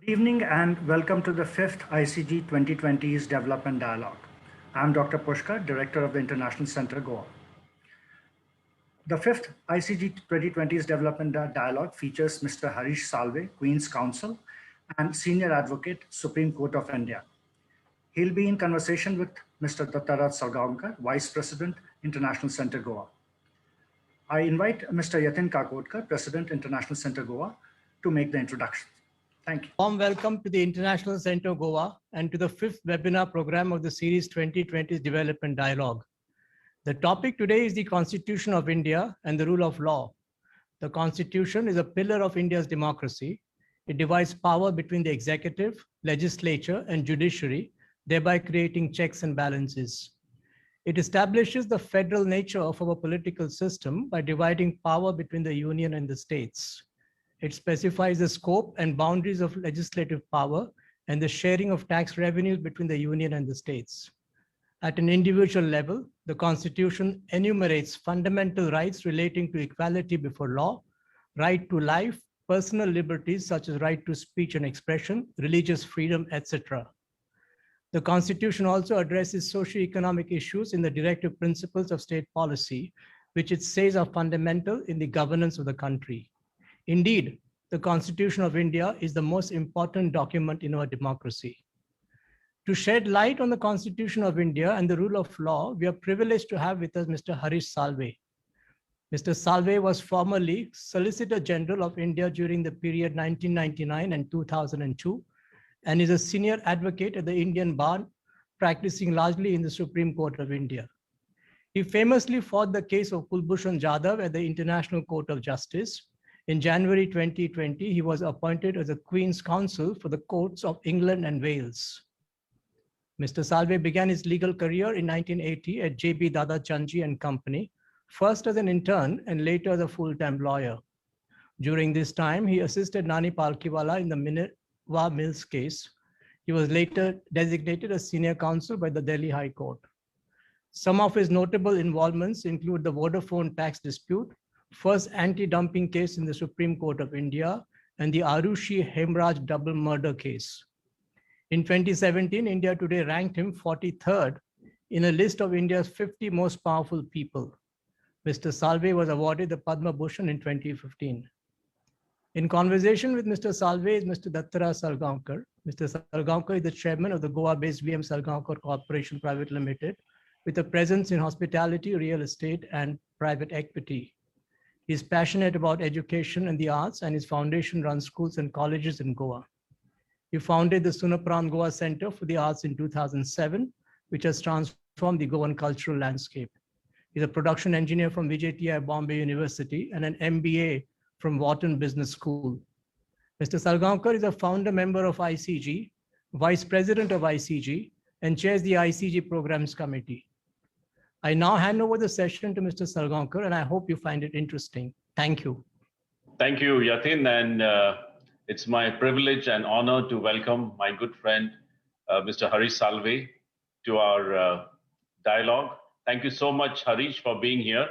Good evening and welcome to the fifth ICG 2020's Development Dialogue. I'm Dr. Pushkar, Director of the International Center, Goa. The fifth ICG 2020's Development Dialogue features Mr. Harish Salve, Queen's Counsel and Senior Advocate, Supreme Court of India. He'll be in conversation with Mr. Dattaraj Salgaonkar, Vice President, International Center, Goa. I invite Mr. Yatin Kakodkar, President, International Center, Goa, to make the introduction. Thank you. Warm welcome to the International Center Goa and to the fifth webinar program of the series 2020's Development Dialogue. The topic today is the Constitution of India and the rule of law. The Constitution is a pillar of India's democracy. It divides power between the executive, legislature, and judiciary, thereby creating checks and balances. It establishes the federal nature of our political system by dividing power between the union and the states. It specifies the scope and boundaries of legislative power and the sharing of tax revenues between the union and the states. At an individual level, the Constitution enumerates fundamental rights relating to equality before law, right to life, personal liberties such as right to speech and expression, religious freedom, etc. The Constitution also addresses socio-economic issues in the directive principles of state policy, which it says are fundamental in the governance of the country. Indeed, the Constitution of India is the most important document in our democracy. To shed light on the Constitution of India and the rule of law, we are privileged to have with us Mr. Harish Salve. Mr. Salve was formerly Solicitor General of India during the period 1999 and 2002, and is a senior advocate at the Indian Bar, practicing largely in the Supreme Court of India. He famously fought the case of Kulbhushan Jadhav at the International Court of Justice. In January 2020, he was appointed as a Queen's Counsel for the courts of England and Wales. Mr. Salve began his legal career in 1980 at J.B. Dada Chanji and Company, first as an intern and later as a full-time lawyer. During this time, he assisted Nani Palkhiwala in the Minerva Mills case. He was later designated as senior counsel by the Delhi High Court. Some of his notable involvements include the Vodafone tax dispute, first anti-dumping case in the Supreme Court of India, and the Arushi Hemraj double murder case. In 2017, India Today ranked him 43rd in a list of India's 50 most powerful people. Mr. Salve was awarded the Padma Bhushan in 2015. In conversation with Mr. Salve is Mr. Dattaraj Salgaonkar. Mr. Salgaonkar is the chairman of the Goa-based VM Salgaonkar Corporation Private Limited, with a presence in hospitality, real estate, and private equity. He is passionate about education and the arts, and his foundation runs schools and colleges in Goa. He founded the Sunapran Goa Center for the Arts in 2007, which has transformed the Goan cultural landscape. He's a production engineer from VJTI Bombay University and an MBA from Wharton Business School. Mr. Salgaonkar is a founder member of ICG, vice president of ICG, and chairs the ICG Programs Committee. I now hand over the session to Mr. Salgaonkar, and I hope you find it interesting. Thank you. Thank you, Yatin, and it's my privilege and honor to welcome my good friend, Mr. Harish Salve, to our dialogue. Thank you so much, Harish, for being here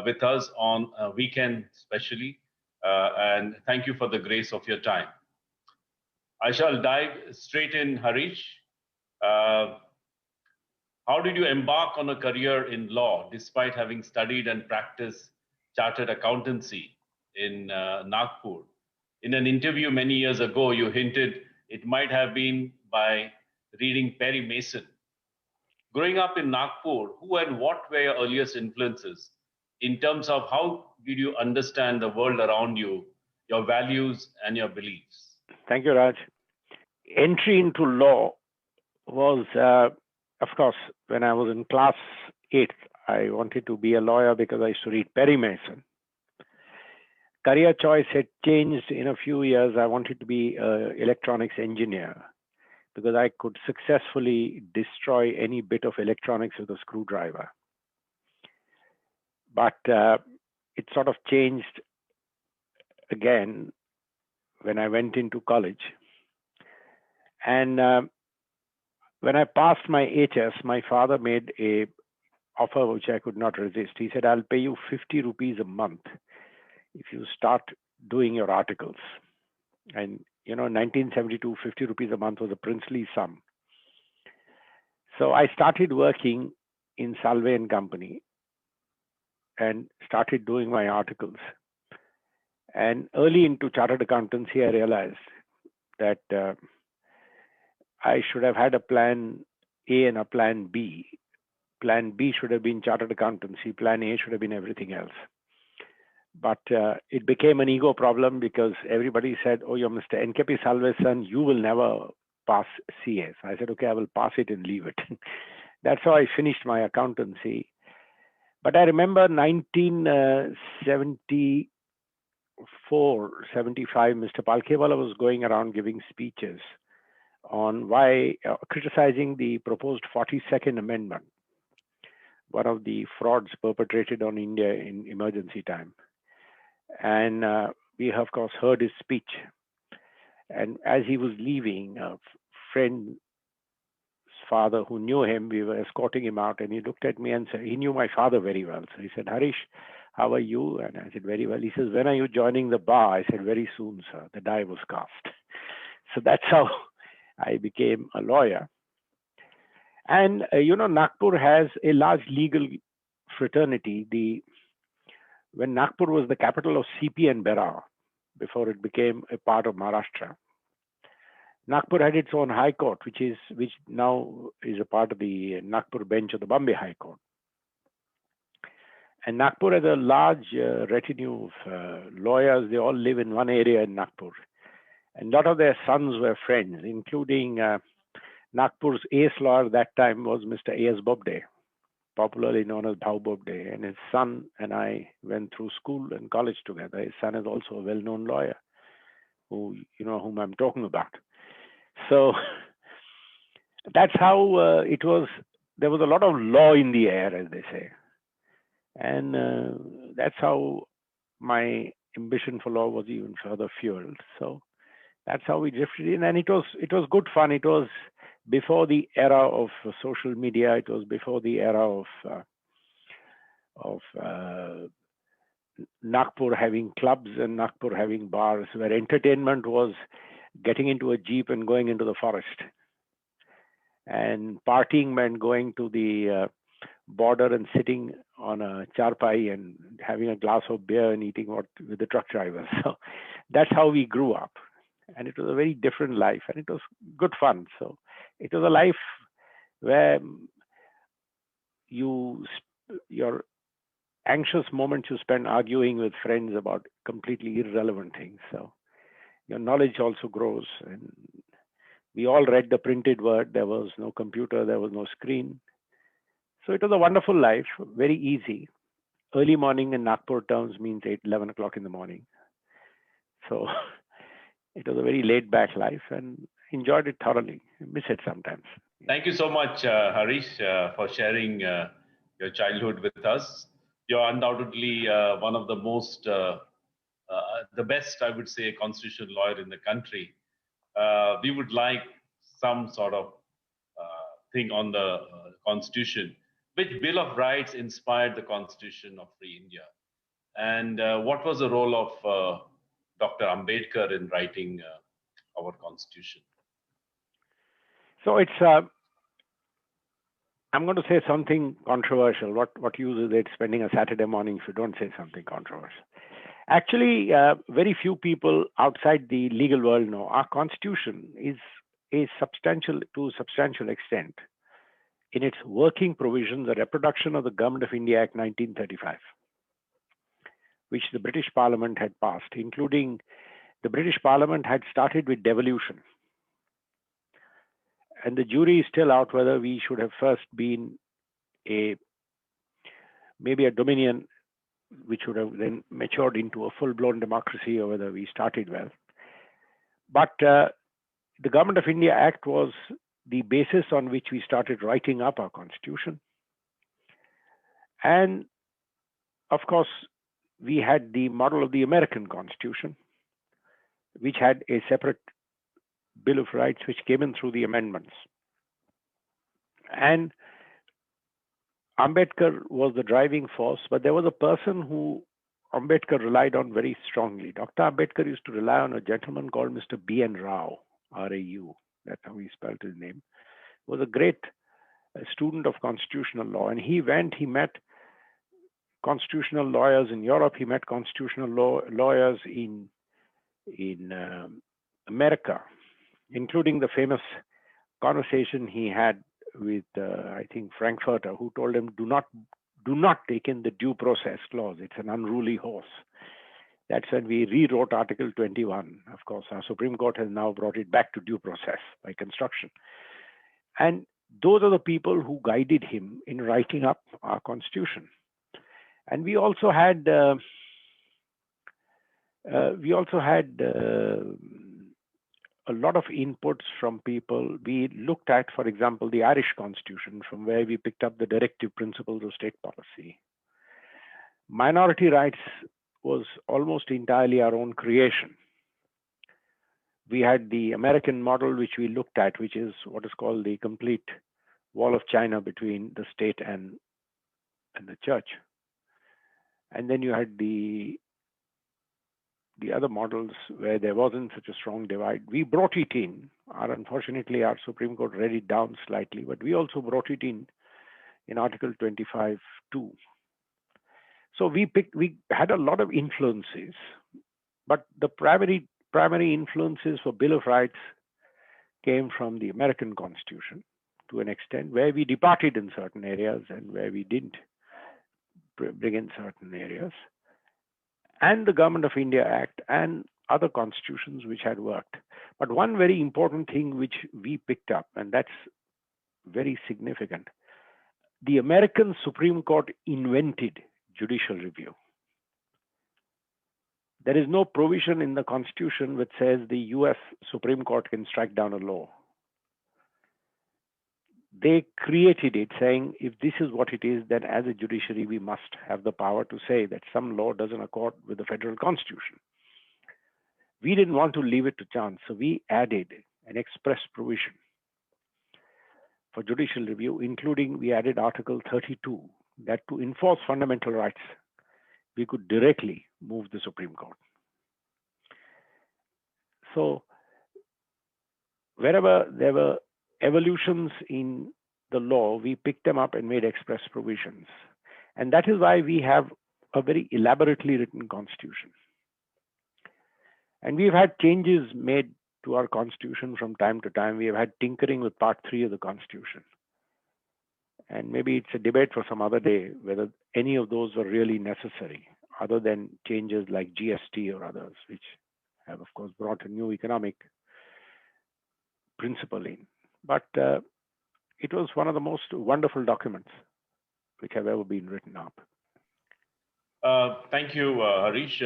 with us on a weekend especially, and thank you for the grace of your time. I shall dive straight in, Harish. How did you embark on a career in law despite having studied and practiced chartered accountancy in Nagpur? In an interview many years ago, you hinted it might have been by reading Perry Mason. Growing up in Nagpur, who and what were your earliest influences in terms of how did you understand the world around you, your values and your beliefs? Thank you, Raj. Entry into law was, of course, when I was in class 8, I wanted to be a lawyer because I used to read Perry Mason. Career choice had changed in a few years. I wanted to be an electronics engineer because I could successfully destroy any bit of electronics with a screwdriver. But it sort of changed again when I went into college. And when I passed my HS, my father made an offer which I could not resist. He said, I'll pay you 50 rupees a month if you start doing your articles. And In 1972, 50 rupees a month was a princely sum. So I started working in Salve and Company and started doing my articles. And early into chartered accountancy, I realized that I should have had a plan A and a plan B. Plan B should have been chartered accountancy. Plan A should have been everything else. But it became an ego problem because everybody said, oh, you're Mr. NKP Salve's son, you will never pass CA. So I said, okay, I will pass it and leave it. That's how I finished my accountancy. But I remember 1974, 75, Mr. Palkewala was going around giving speeches on why criticizing the proposed 42nd Amendment, one of the frauds perpetrated on India in emergency time. And we, of course, heard his speech. And as he was leaving, a friend's father who knew him, we were escorting him out, and he looked at me and said, he knew my father very well. So he said, Harish, how are you? And I said, very well. He says, when are you joining the bar? I said, very soon, sir. The die was cast. So that's how I became a lawyer. And, Nagpur has a large legal fraternity. When Nagpur was the capital of CP and Berar, before it became a part of Maharashtra, Nagpur had its own high court, which now is a part of the Nagpur bench of the Bombay High Court. And Nagpur has a large retinue of lawyers. They all live in one area in Nagpur. And a lot of their sons were friends, including Nagpur's ace lawyer that time was Mr. A.S. Bobde, popularly known as Bhau Bobde. And his son and I went through school and college together. His son is also a well-known lawyer, whom I'm talking about. So that's how it was. There was a lot of law in the air, as they say. And that's how my ambition for law was even further fueled. So that's how we drifted in. And it was good fun. It was before the era of social media. It was before the era of Nagpur having clubs and Nagpur having bars, where entertainment was getting into a jeep and going into the forest. And partying meant going to the border and sitting on a charpai and having a glass of beer and eating with the truck drivers. So that's how we grew up. And it was a very different life, and it was good fun. So it was a life where your anxious moments you spend arguing with friends about completely irrelevant things. So your knowledge also grows. And we all read the printed word. There was no computer, there was no screen. So it was a wonderful life, very easy. Early morning in Nagpur terms means 11 o'clock in the morning. So it was a very laid-back life, and enjoyed it thoroughly. I miss it sometimes. Thank you so much, Harish, for sharing your childhood with us. You're undoubtedly one of the most, the best, I would say, constitutional lawyer in the country. We would like some sort of thing on the Constitution. Which Bill of Rights inspired the Constitution of Free India? And what was the role of Dr. Ambedkar in writing our Constitution? So it's, I'm going to say something controversial. What use is it spending a Saturday morning if you don't say something controversial? Actually, very few people outside the legal world know our Constitution is to a substantial extent, in its working provisions, a reproduction of the Government of India Act 1935, which the British Parliament had passed, including the British Parliament had started with devolution. And the jury is still out whether we should have first been maybe a dominion, which would have then matured into a full-blown democracy, or whether we started well. But the Government of India Act was the basis on which we started writing up our Constitution. And of course, we had the model of the American Constitution, which had a separate Bill of Rights, which came in through the amendments. And Ambedkar was the driving force, but there was a person who Ambedkar relied on very strongly. Dr. Ambedkar used to rely on a gentleman called Mr. B.N. Rao, R-A-U, that's how he spelled his name. He was a great student of constitutional law, and he met constitutional lawyers in Europe. He met constitutional lawyers in America, including the famous conversation he had with, I think, Frankfurter, who told him, do not take in the due process clause. It's an unruly horse. That's when we rewrote Article 21. Of course, our Supreme Court has now brought it back to due process by construction. And those are the people who guided him in writing up our Constitution. And we also had a lot of inputs from people. We looked at, for example, the Irish Constitution, from where we picked up the directive principles of state policy. Minority rights was almost entirely our own creation. We had the American model, which we looked at, which is what is called the complete wall of China between the state and the church. And then you had the other models where there wasn't such a strong divide. We brought it in. Unfortunately, our Supreme Court read it down slightly, but we also brought it in Article 25 too. So we had a lot of influences, but the primary influences for Bill of Rights came from the American Constitution to an extent, where we departed in certain areas and where we didn't bring in certain areas, and the Government of India Act and other constitutions which had worked. But one very important thing which we picked up, and that's very significant, the American Supreme Court invented judicial review. There is no provision in the Constitution which says the US Supreme Court can strike down a law. They created it saying, if this is what it is, then as a judiciary, we must have the power to say that some law doesn't accord with the federal constitution. We didn't want to leave it to chance, so we added an express provision for judicial review, including we added Article 32, that to enforce fundamental rights, we could directly move the Supreme Court. So wherever there were evolutions in the law, we picked them up and made express provisions. And that is why we have a very elaborately written constitution. And we've had changes made to our constitution from time to time. We have had tinkering with Part 3 of the Constitution. And maybe it's a debate for some other day whether any of those were really necessary, other than changes like GST or others, which have, of course, brought a new economic principle in. But it was one of the most wonderful documents which have ever been written up. Thank you, Harish.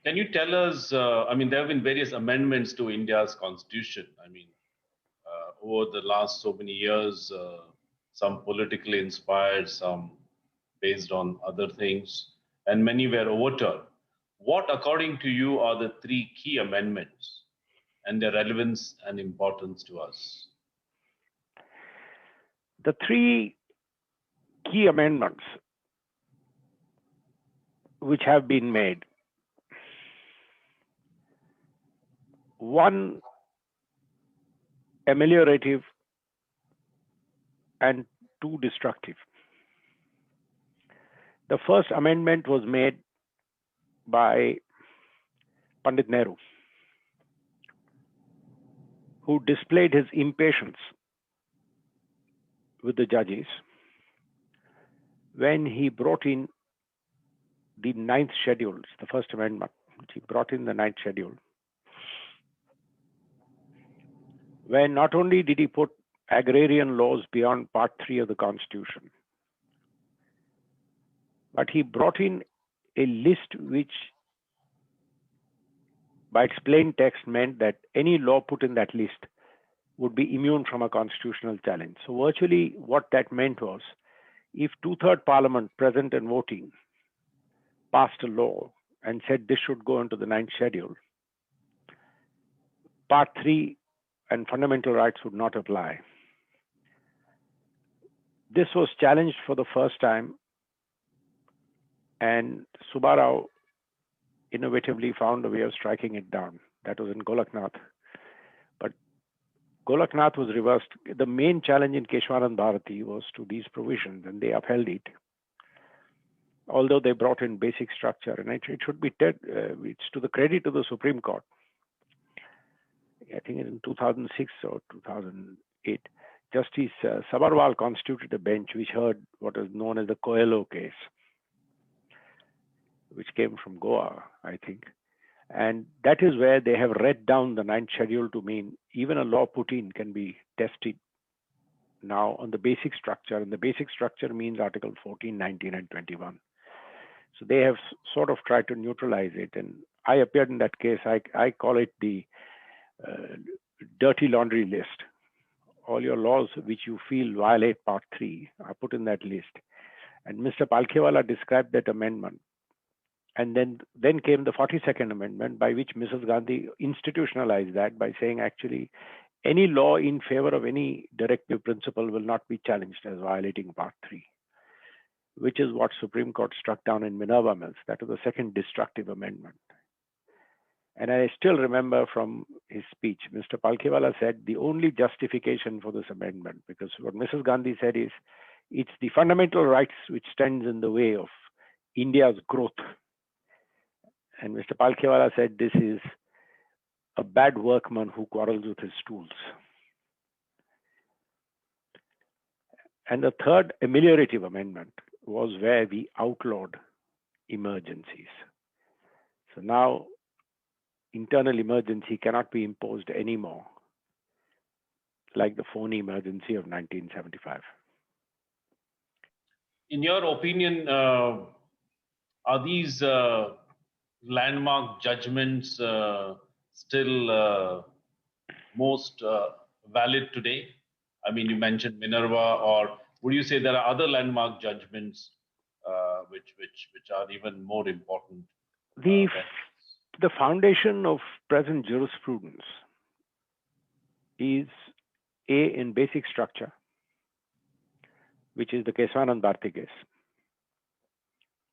Can you tell us, I mean, there have been various amendments to India's constitution. I mean, over the last so many years, some politically inspired, some based on other things, and many were overturned. What, according to you, are the three key amendments and their relevance and importance to us? The three key amendments which have been made, one ameliorative and two destructive. The first amendment was made by Pandit Nehru, who displayed his impatience with the judges when he brought in the 9th schedule, the first amendment, which he brought in the 9th schedule, when not only did he put agrarian laws beyond Part 3 of the Constitution, but he brought in a list which, by its plain text, meant that any law put in that list would be immune from a constitutional challenge. So virtually what that meant was, if 2/3 Parliament present and voting passed a law and said this should go into the 9th schedule, Part 3 and fundamental rights would not apply. This was challenged for the first time And Subbarao innovatively found a way of striking it down. That was in Golaknath. But Golaknath was reversed. The main challenge in Keshwanand Bharati was to these provisions, and they upheld it. Although they brought in basic structure, and it should be it's to the credit of the Supreme Court. I think in 2006 or 2008, Justice Sabharwal constituted a bench which heard what is known as the Coelho case, which came from Goa, I think. And that is where they have read down the ninth schedule to mean even a law put in can be tested now on the basic structure. And the basic structure means Article 14, 19, and 21. So they have sort of tried to neutralize it. And I appeared in that case. I call it the dirty laundry list. All your laws which you feel violate Part 3 are put in that list. And Mr. Palkhiwala described that amendment. And then came the 42nd Amendment, by which Mrs. Gandhi institutionalized that by saying actually any law in favor of any directive principle will not be challenged as violating Part 3, which is what Supreme Court struck down in Minerva Mills. That was the second destructive amendment. And I still remember from his speech, Mr. Palkhiwala said the only justification for this amendment, because what Mrs. Gandhi said is it's the fundamental rights which stands in the way of India's growth. And Mr. Palkhiwala said this is a bad workman who quarrels with his tools. And the third ameliorative amendment was where we outlawed emergencies. So now internal emergency cannot be imposed anymore, like the phony emergency of 1975. In your opinion, are these landmark judgments still most valid today? I mean, you mentioned Minerva, or would you say there are other landmark judgments which are even more important? The foundation of present jurisprudence is in basic structure, which is the Keshwanand Bharati case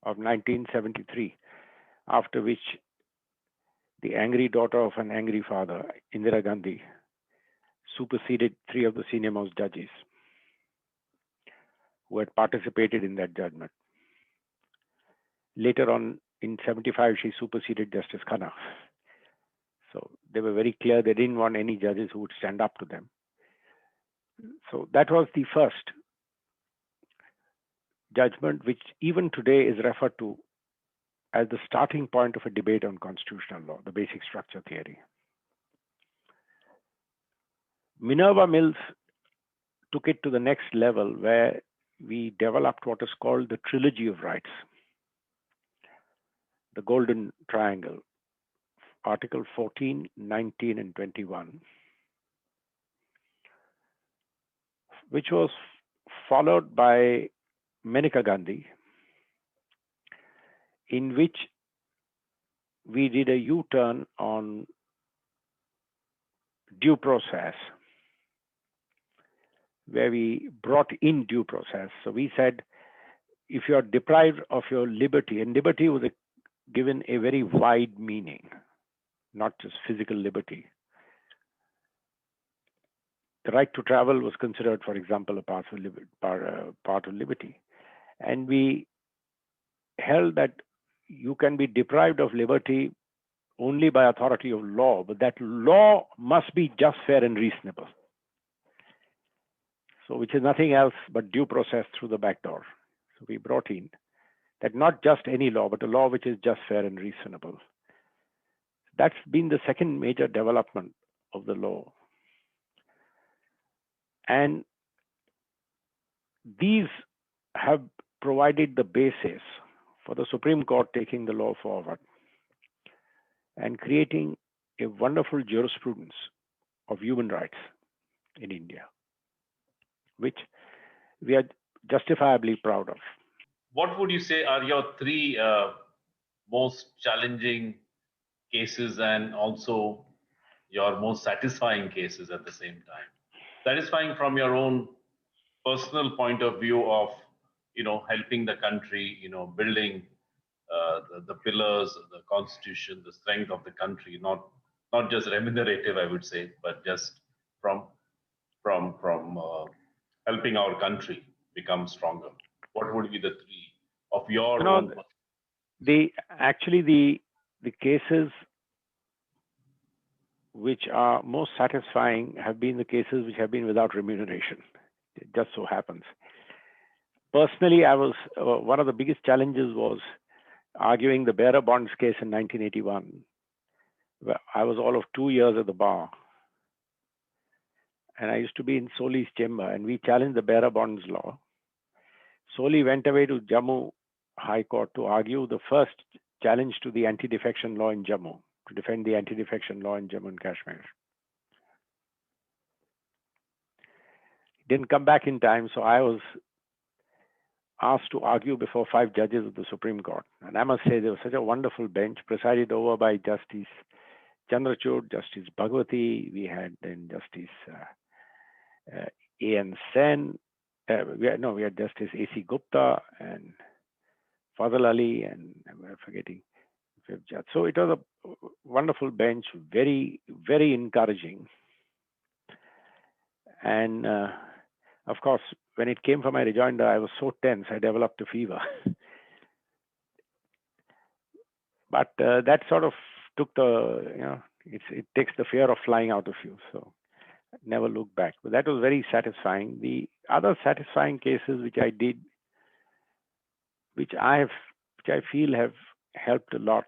of 1973, after which the angry daughter of an angry father, Indira Gandhi, superseded 3 of the senior-most judges who had participated in that judgment. Later on, in 75, she superseded Justice Khanna. So they were very clear they didn't want any judges who would stand up to them. So that was the first judgment, which even today is referred to as the starting point of a debate on constitutional law, the basic structure theory. Minerva Mills took it to the next level, where we developed what is called the trilogy of rights, the golden triangle, Article 14, 19, and 21, which was followed by Maneka Gandhi, in which we did a U-turn on due process, where we brought in due process. So we said, if you are deprived of your liberty, and liberty was given a very wide meaning, not just physical liberty. The right to travel was considered, for example, a part of liberty. And we held that you can be deprived of liberty only by authority of law, but that law must be just, fair, and reasonable. So which is nothing else but due process through the back door. So we brought in that not just any law, but a law which is just, fair, and reasonable. That's been the second major development of the law. And these have provided the basis for the Supreme Court taking the law forward and creating a wonderful jurisprudence of human rights in India, which we are justifiably proud of. What would you say are your 3 most challenging cases, and also your most satisfying cases at the same time? Satisfying from your own personal point of view of, helping the country, building the pillars of the constitution, the strength of the country, not just remunerative, I would say, but just from helping our country become stronger? What would be the three of your own? Actually the cases which are most satisfying have been the cases which have been without remuneration. It just so happens. Personally, I was one of the biggest challenges was arguing the bearer bonds case in 1981. Where I was all of 2 years at the bar, and I used to be in Soli's chamber, and we challenged the bearer bonds law. Soli went away to Jammu High Court to argue the first challenge to the anti-defection law in Jammu, to defend the anti-defection law in Jammu and Kashmir. Didn't come back in time, so I was asked to argue before 5 judges of the Supreme Court. And I must say, there was such a wonderful bench presided over by Justice Chandrachud, Justice Bhagwati. We had then Justice A.N. Sen. We had Justice A.C. Gupta and Fadl Ali, and I'm forgetting. So it was a wonderful bench, very, very encouraging. And of course, when it came for my rejoinder, I was so tense, I developed a fever. But that sort of took it takes the fear of flying out of you. So never look back. But that was very satisfying. The other satisfying cases which I did, which I feel have helped a lot,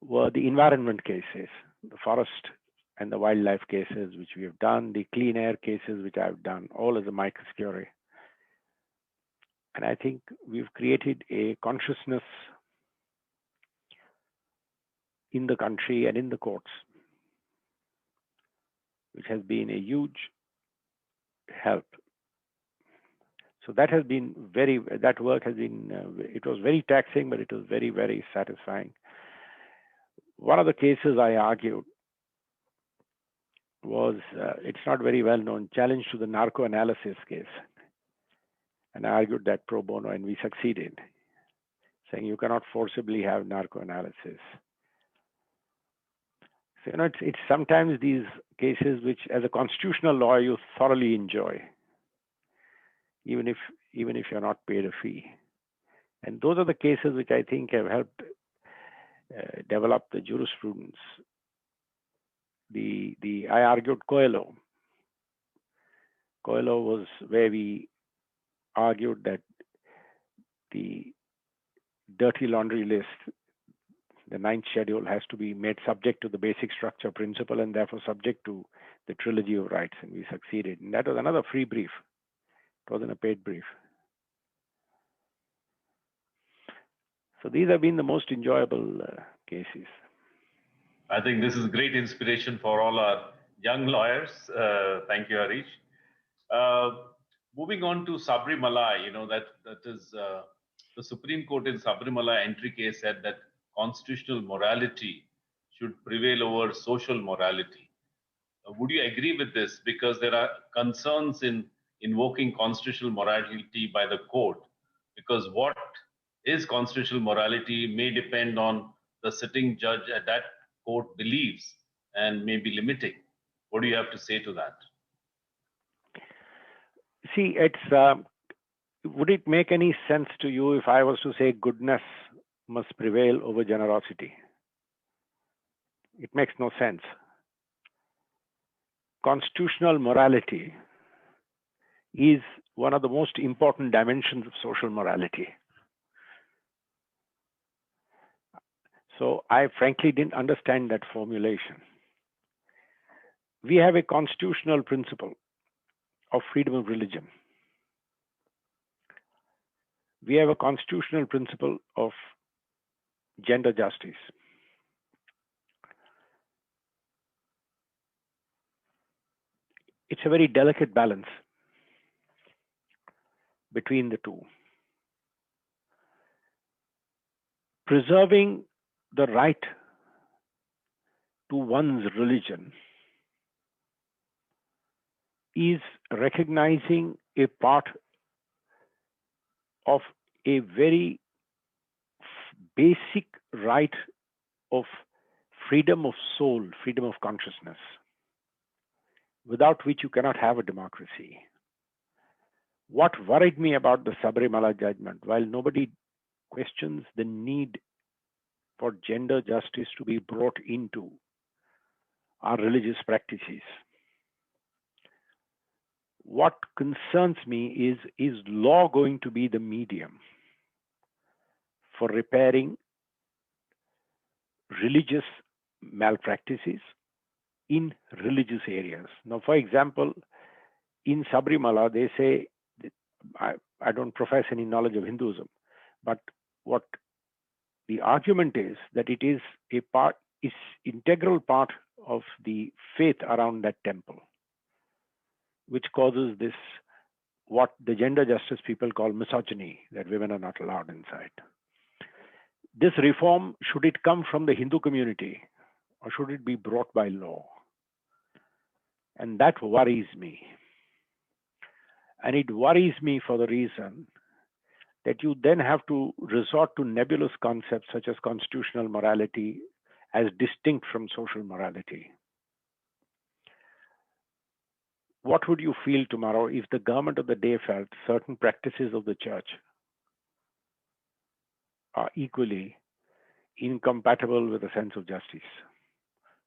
were the environment cases, the forest and the wildlife cases which we have done, the clean air cases which I've done, all as a amicus curiae. And I think we've created a consciousness in the country and in the courts, which has been a huge help. So that has been that work has been, it was very taxing, but it was very, very satisfying. One of the cases I argued was, it's not very well known, challenge to the narco analysis case. And I argued that pro bono, and we succeeded, saying you cannot forcibly have narco analysis. So, it's sometimes these cases which, as a constitutional lawyer, you thoroughly enjoy, even if you're not paid a fee. And those are the cases which I think have helped develop the jurisprudence. I argued Coelho. Coelho was where we argued that the dirty laundry list, the 9th schedule, has to be made subject to the basic structure principle and therefore subject to the trilogy of rights, and we succeeded. And that was another free brief. It wasn't a paid brief. So these have been the most enjoyable cases. I think this is great inspiration for all our young lawyers. Thank you, Harish. Moving on to Sabrimala, that is the Supreme Court in Sabrimala entry case said that constitutional morality should prevail over social morality. Would you agree with this? Because there are concerns in invoking constitutional morality by the court, because what is constitutional morality may depend on the sitting judge at that court believes and may be limiting. What do you have to say to that? See, would it make any sense to you if I was to say goodness must prevail over generosity? It makes no sense. Constitutional morality is one of the most important dimensions of social morality. So I frankly didn't understand that formulation. We have a constitutional principle of freedom of religion. We have a constitutional principle of gender justice. It's a very delicate balance between the two. Preserving the right to one's religion is recognizing a part of a very basic right of freedom of soul, freedom of consciousness, without which you cannot have a democracy. What worried me about the Sabarimala judgment, while nobody questions the need for gender justice to be brought into our religious practices, what concerns me is law going to be the medium for repairing religious malpractices in religious areas? Now, for example, in Sabarimala, they say, I don't profess any knowledge of Hinduism, but what the argument is that it is integral part of the faith around that temple, which causes this, what the gender justice people call misogyny, that women are not allowed inside. This reform, should it come from the Hindu community or should it be brought by law? And that worries me. And it worries me for the reason that you then have to resort to nebulous concepts such as constitutional morality as distinct from social morality. What would you feel tomorrow if the government of the day felt certain practices of the church are equally incompatible with a sense of justice,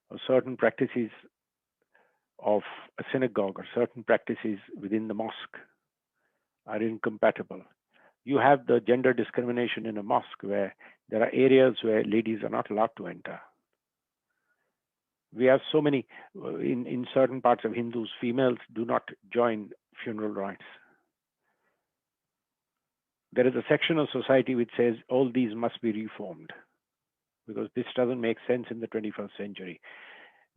or certain practices of a synagogue or certain practices within the mosque are incompatible? You have the gender discrimination in a mosque where there are areas where ladies are not allowed to enter. We have so many, in certain parts of Hindus, females do not join funeral rites. There is a section of society which says all these must be reformed because this doesn't make sense in the 21st century.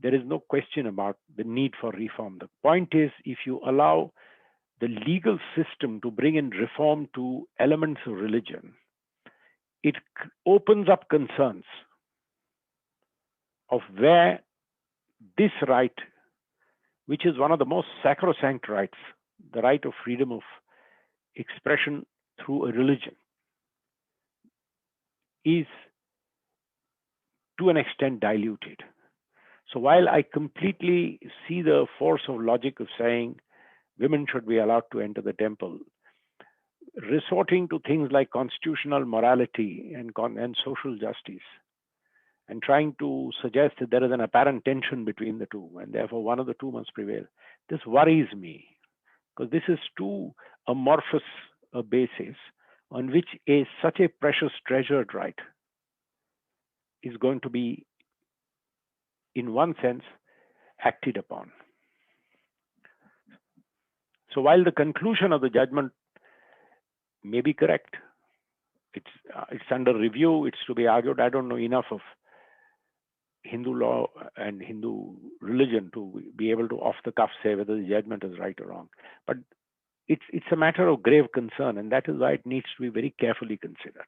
There is no question about the need for reform. The point is, if you allow the legal system to bring in reform to elements of religion, it opens up concerns of where this right, which is one of the most sacrosanct rights, the right of freedom of expression through a religion, is to an extent diluted. So while I completely see the force of logic of saying women should be allowed to enter the temple, resorting to things like constitutional morality and social justice, and trying to suggest that there is an apparent tension between the two, and therefore one of the two must prevail, this worries me, because this is too amorphous a basis on which such a precious treasured right is going to be, in one sense, acted upon. So while the conclusion of the judgment may be correct, it's under review, it's to be argued. I don't know enough of Hindu law and Hindu religion to be able to off the cuff say whether the judgment is right or wrong. But it's a matter of grave concern, and that is why it needs to be very carefully considered.